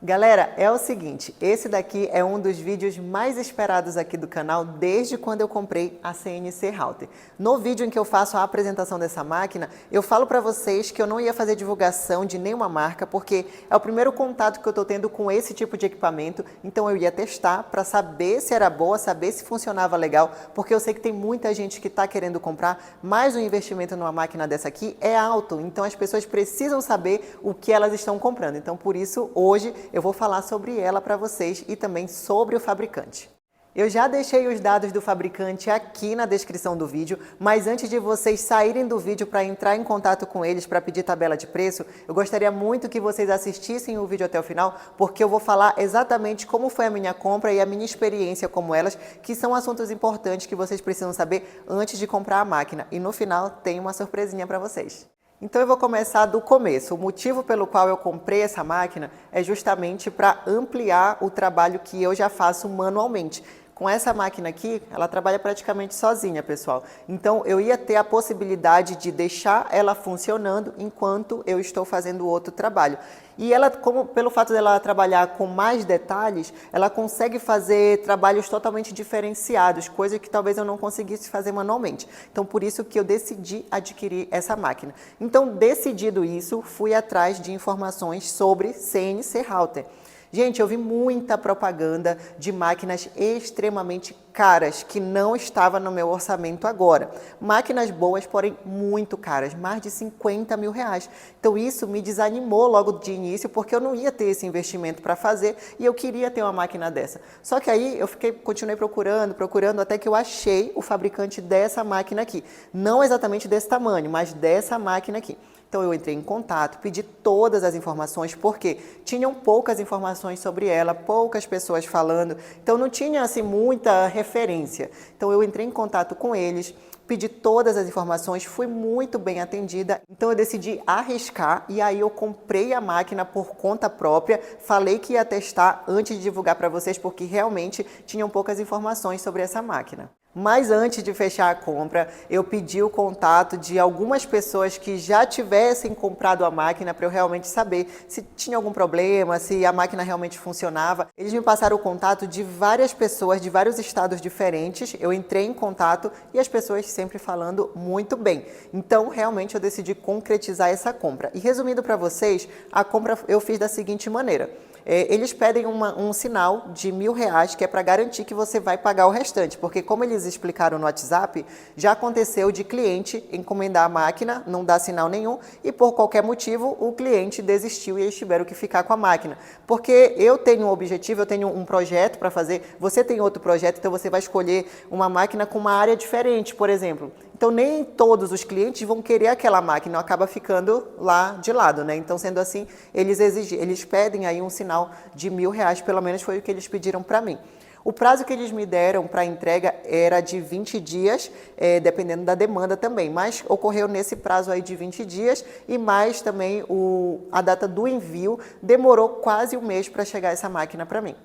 Galera, é o seguinte, esse daqui é um dos vídeos mais esperados aqui do canal desde quando eu comprei a CNC Router. No vídeo em que eu faço a apresentação dessa máquina, eu falo para vocês que eu não ia fazer divulgação de nenhuma marca, porque é o primeiro contato que eu estou tendo com esse tipo de equipamento, então eu ia testar para saber se era boa, saber se funcionava legal, porque eu sei que tem muita gente que está querendo comprar, mas o investimento numa máquina dessa aqui é alto, então as pessoas precisam saber o que elas estão comprando. Então por isso, hoje, eu vou falar sobre ela para vocês e também sobre o fabricante. Eu já deixei os dados do fabricante aqui na descrição do vídeo, mas antes de vocês saírem do vídeo para entrar em contato com eles para pedir tabela de preço, eu gostaria muito que vocês assistissem o vídeo até o final, porque eu vou falar exatamente como foi a minha compra e a minha experiência com elas, que são assuntos importantes que vocês precisam saber antes de comprar a máquina. E no final tem uma surpresinha para vocês. Então eu vou começar do começo. O motivo pelo qual eu comprei essa máquina é justamente para ampliar o trabalho que eu já faço manualmente. Com essa máquina aqui, ela trabalha praticamente sozinha, pessoal. Então eu ia ter a possibilidade de deixar ela funcionando enquanto eu estou fazendo outro trabalho. E ela, pelo fato dela trabalhar com mais detalhes, ela consegue fazer trabalhos totalmente diferenciados, coisa que talvez eu não conseguisse fazer manualmente. Então por isso que eu decidi adquirir essa máquina. Então, decidido isso, fui atrás de informações sobre CNC Router. Gente, eu vi muita propaganda de máquinas extremamente caras, que não estava no meu orçamento agora. Máquinas boas, porém muito caras, mais de 50 mil reais. Então isso me desanimou logo de início, porque eu não ia ter esse investimento para fazer e eu queria ter uma máquina dessa. Só que aí eu continuei procurando, até que eu achei o fabricante dessa máquina aqui. Não exatamente desse tamanho, mas dessa máquina aqui. Então eu entrei em contato, pedi todas as informações, porque tinham poucas informações sobre ela, poucas pessoas falando, então não tinha assim muita referência. Então eu entrei em contato com eles, pedi todas as informações, fui muito bem atendida, então eu decidi arriscar e aí eu comprei a máquina por conta própria, falei que ia testar antes de divulgar para vocês, porque realmente tinham poucas informações sobre essa máquina. Mas antes de fechar a compra, eu pedi o contato de algumas pessoas que já tivessem comprado a máquina para eu realmente saber se tinha algum problema, se a máquina realmente funcionava. Eles me passaram o contato de várias pessoas de vários estados diferentes. Eu entrei em contato e as pessoas sempre falando muito bem. Então, realmente, eu decidi concretizar essa compra. E resumindo para vocês, a compra eu fiz da seguinte maneira. Eles pedem um sinal de R$1.000, que é para garantir que você vai pagar o restante, porque como eles explicaram no WhatsApp, já aconteceu de cliente encomendar a máquina, não dá sinal nenhum, e por qualquer motivo o cliente desistiu e eles tiveram que ficar com a máquina. Porque eu tenho um objetivo, eu tenho um projeto para fazer, você tem outro projeto, então você vai escolher uma máquina com uma área diferente, por exemplo. Então nem todos os clientes vão querer aquela máquina, acaba ficando lá de lado, né? Então sendo assim, eles pedem aí um sinal de R$1.000, pelo menos foi o que eles pediram para mim. O prazo que eles me deram para entrega era de 20 dias, dependendo da demanda também, mas ocorreu nesse prazo aí de 20 dias e mais também a data do envio demorou quase um mês para chegar essa máquina para mim.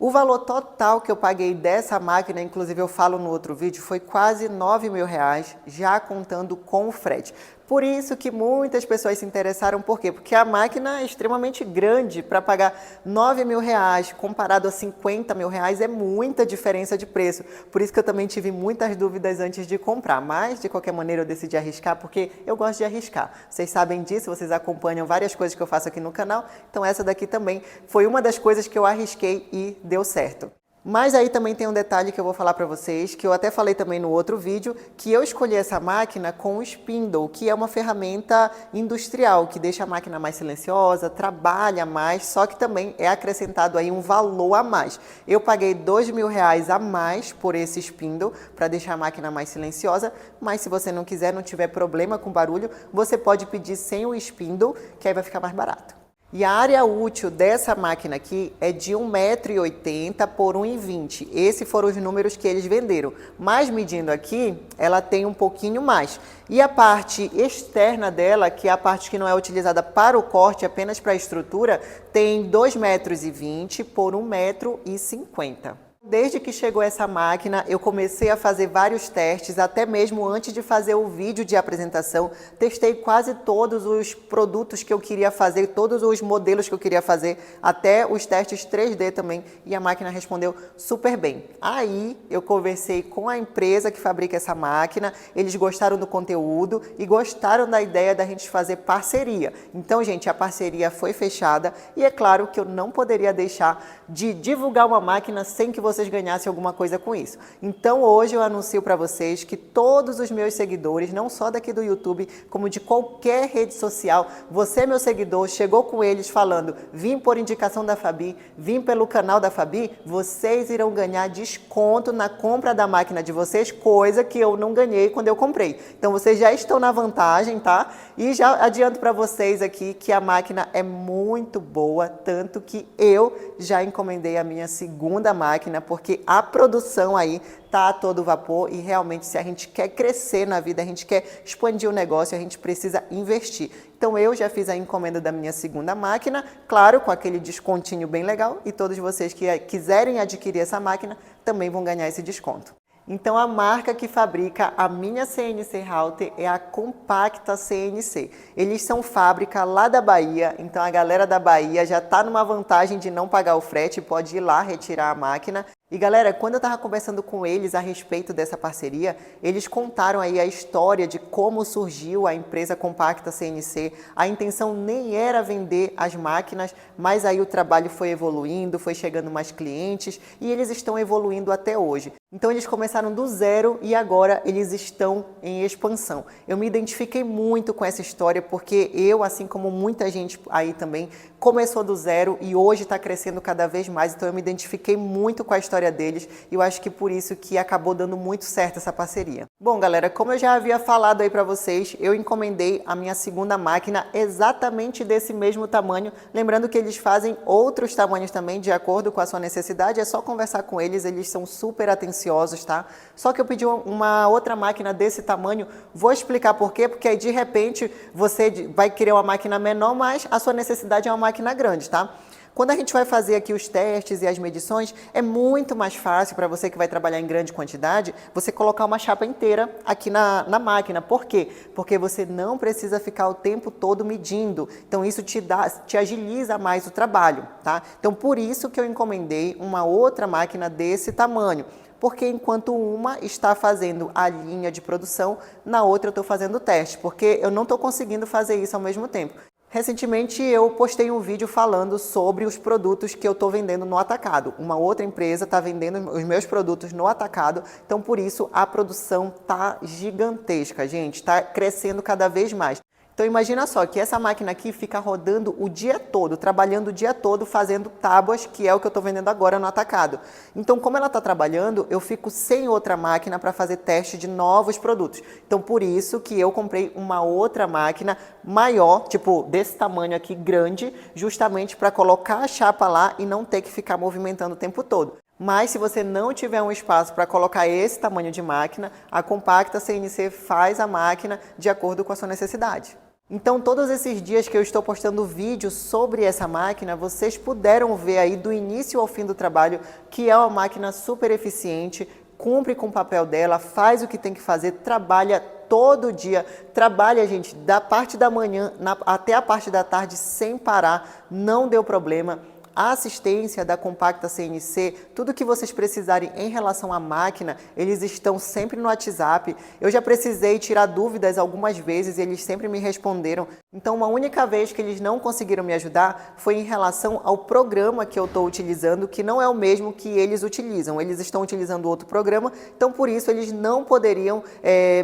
O valor total que eu paguei dessa máquina, inclusive eu falo no outro vídeo, foi quase R$9.000, já contando com o frete. Por isso que muitas pessoas se interessaram, por quê? Porque a máquina é extremamente grande, para pagar R$9.000 comparado a R$50.000 é muita diferença de preço. Por isso que eu também tive muitas dúvidas antes de comprar, mas de qualquer maneira eu decidi arriscar, porque eu gosto de arriscar. Vocês sabem disso, vocês acompanham várias coisas que eu faço aqui no canal, então essa daqui também foi uma das coisas que eu arrisquei e deu certo. Mas aí também tem um detalhe que eu vou falar para vocês, que eu até falei também no outro vídeo, que eu escolhi essa máquina com o Spindle, que é uma ferramenta industrial, que deixa a máquina mais silenciosa, trabalha mais, só que também é acrescentado aí um valor a mais. Eu paguei R$2.000 a mais por esse Spindle, para deixar a máquina mais silenciosa, mas se você não quiser, não tiver problema com barulho, você pode pedir sem o Spindle, que aí vai ficar mais barato. E a área útil dessa máquina aqui é de 1,80 m por 1,20 m. Esses foram os números que eles venderam. Mas medindo aqui, ela tem um pouquinho mais. E a parte externa dela, que é a parte que não é utilizada para o corte, apenas para a estrutura, tem 2,20 m por 1,50 m. Desde que chegou essa máquina, eu comecei a fazer vários testes, até mesmo antes de fazer o vídeo de apresentação. Testei quase todos os produtos que eu queria fazer, todos os modelos que eu queria fazer, até os testes 3D também, e a máquina respondeu super bem. Aí eu conversei com a empresa que fabrica essa máquina, eles gostaram do conteúdo e gostaram da ideia da gente fazer parceria. Então, gente, a parceria foi fechada e é claro que eu não poderia deixar de divulgar uma máquina sem que vocês ganhassem alguma coisa com isso. Então hoje eu anuncio para vocês que todos os meus seguidores, não só daqui do YouTube, como de qualquer rede social, você, meu seguidor, chegou com eles falando: vim por indicação da Fabi, vim pelo canal da Fabi, vocês irão ganhar desconto na compra da máquina de vocês, coisa que eu não ganhei quando eu comprei. Então vocês já estão na vantagem, tá? E já adianto para vocês aqui que a máquina é muito boa, tanto que eu já encomendei a minha segunda máquina, porque a produção aí tá a todo vapor e realmente se a gente quer crescer na vida, a gente quer expandir o negócio, a gente precisa investir. Então eu já fiz a encomenda da minha segunda máquina, claro, com aquele descontinho bem legal, e todos vocês que quiserem adquirir essa máquina também vão ganhar esse desconto. Então a marca que fabrica a minha CNC Router é a Compacta CNC. Eles são fábrica lá da Bahia, então a galera da Bahia já está numa vantagem de não pagar o frete, pode ir lá retirar a máquina. E galera, quando eu estava conversando com eles a respeito dessa parceria, eles contaram aí a história de como surgiu a empresa Compacta CNC. A intenção nem era vender as máquinas, mas aí o trabalho foi evoluindo, foi chegando mais clientes e eles estão evoluindo até hoje. Então eles começaram do zero e agora eles estão em expansão. Eu me identifiquei muito com essa história porque eu, assim como muita gente aí também, começou do zero e hoje está crescendo cada vez mais. Então eu me identifiquei muito com a história deles e eu acho que por isso que acabou dando muito certo essa parceria. Bom, galera, como eu já havia falado aí para vocês, eu encomendei a minha segunda máquina exatamente desse mesmo tamanho. Lembrando que eles fazem outros tamanhos também de acordo com a sua necessidade. É só conversar com eles, eles são super atenciosos, tá? Só que eu pedi uma outra máquina desse tamanho. Vou explicar por quê, porque aí de repente você vai querer uma máquina menor, mas a sua necessidade é uma máquina grande, tá? Quando a gente vai fazer aqui os testes e as medições, é muito mais fácil para você que vai trabalhar em grande quantidade, você colocar uma chapa inteira aqui na máquina. Por quê? Porque você não precisa ficar o tempo todo medindo. Então isso te agiliza mais o trabalho, tá? Então por isso que eu encomendei uma outra máquina desse tamanho. Porque enquanto uma está fazendo a linha de produção, na outra eu estou fazendo o teste, porque eu não estou conseguindo fazer isso ao mesmo tempo. Recentemente eu postei um vídeo falando sobre os produtos que eu estou vendendo no atacado. Uma outra empresa está vendendo os meus produtos no atacado, então por isso a produção está gigantesca, gente, está crescendo cada vez mais. Então imagina só que essa máquina aqui fica rodando o dia todo, trabalhando o dia todo, fazendo tábuas, que é o que eu estou vendendo agora no atacado. Então como ela está trabalhando, eu fico sem outra máquina para fazer teste de novos produtos. Então por isso que eu comprei uma outra máquina maior, tipo desse tamanho aqui, grande, justamente para colocar a chapa lá e não ter que ficar movimentando o tempo todo. Mas se você não tiver um espaço para colocar esse tamanho de máquina, a Compacta CNC faz a máquina de acordo com a sua necessidade. Então, todos esses dias que eu estou postando vídeos sobre essa máquina, vocês puderam ver aí do início ao fim do trabalho que é uma máquina super eficiente, cumpre com o papel dela, faz o que tem que fazer, trabalha todo dia, trabalha, gente, da parte da manhã até a parte da tarde sem parar, não deu problema. A assistência da Compacta CNC, tudo que vocês precisarem em relação à máquina, eles estão sempre no WhatsApp. Eu já precisei tirar dúvidas algumas vezes e eles sempre me responderam. Então, uma única vez que eles não conseguiram me ajudar foi em relação ao programa que eu estou utilizando, que não é o mesmo que eles utilizam. Eles estão utilizando outro programa, então por isso eles não poderiam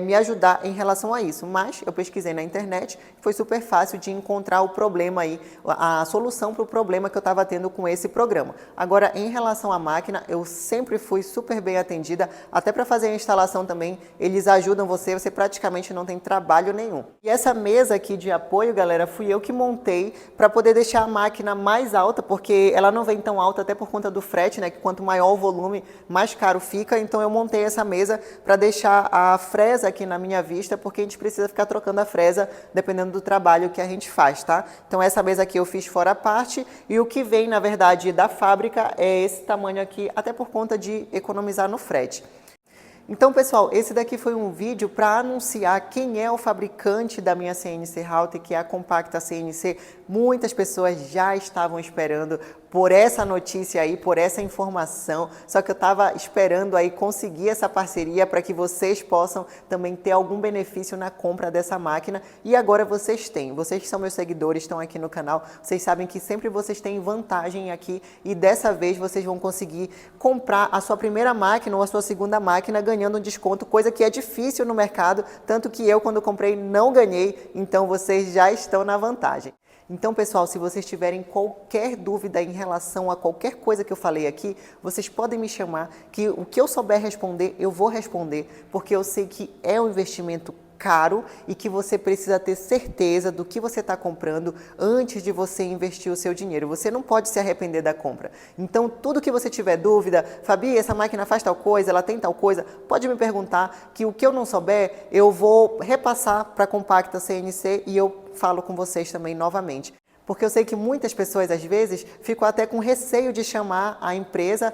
me ajudar em relação a isso. Mas eu pesquisei na internet, foi super fácil de encontrar o problema aí, a solução para o problema que eu estava tendo com esse programa. Agora, em relação à máquina, eu sempre fui super bem atendida, até para fazer a instalação também, eles ajudam você praticamente não tem trabalho nenhum. E essa mesa aqui de apoio, galera, fui eu que montei para poder deixar a máquina mais alta, porque ela não vem tão alta até por conta do frete, né, que quanto maior o volume, mais caro fica, então eu montei essa mesa para deixar a fresa aqui na minha vista, porque a gente precisa ficar trocando a fresa dependendo do trabalho que a gente faz, tá? Então essa mesa aqui eu fiz fora a parte e o que vem na verdade, da fábrica é esse tamanho aqui, até por conta de economizar no frete. Então, pessoal, esse daqui foi um vídeo para anunciar quem é o fabricante da minha CNC Router, que é a Compacta CNC. Muitas pessoas já estavam esperando por essa notícia aí, por essa informação, só que eu estava esperando aí conseguir essa parceria para que vocês possam também ter algum benefício na compra dessa máquina, e agora vocês têm. Vocês que são meus seguidores, estão aqui no canal, vocês sabem que sempre vocês têm vantagem aqui, e dessa vez vocês vão conseguir comprar a sua primeira máquina ou a sua segunda máquina ganhando um desconto, coisa que é difícil no mercado, tanto que eu, quando comprei, não ganhei, então vocês já estão na vantagem. Então, pessoal, se vocês tiverem qualquer dúvida em relação a qualquer coisa que eu falei aqui, vocês podem me chamar, que o que eu souber responder, eu vou responder, porque eu sei que é um investimento caro e que você precisa ter certeza do que você está comprando antes de você investir o seu dinheiro. Você não pode se arrepender da compra. Então, tudo que você tiver dúvida, Fabi, essa máquina faz tal coisa, ela tem tal coisa, pode me perguntar, que o que eu não souber, eu vou repassar para a Compacta CNC e eu falo com vocês também novamente. Porque eu sei que muitas pessoas, às vezes, ficam até com receio de chamar a empresa,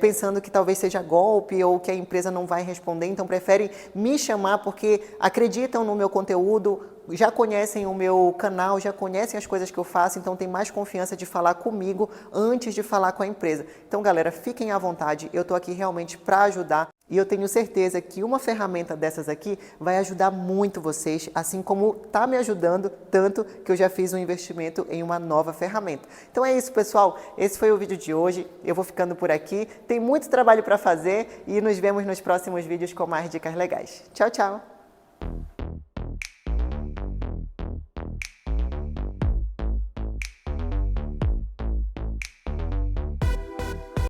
pensando que talvez seja golpe ou que a empresa não vai responder, então preferem me chamar porque acreditam no meu conteúdo, já conhecem o meu canal, já conhecem as coisas que eu faço, então tem mais confiança de falar comigo antes de falar com a empresa. Então, galera, fiquem à vontade, eu estou aqui realmente para ajudar. E eu tenho certeza que uma ferramenta dessas aqui vai ajudar muito vocês, assim como está me ajudando tanto que eu já fiz um investimento em uma nova ferramenta. Então é isso, pessoal. Esse foi o vídeo de hoje. Eu vou ficando por aqui. Tem muito trabalho para fazer e nos vemos nos próximos vídeos com mais dicas legais. Tchau, tchau!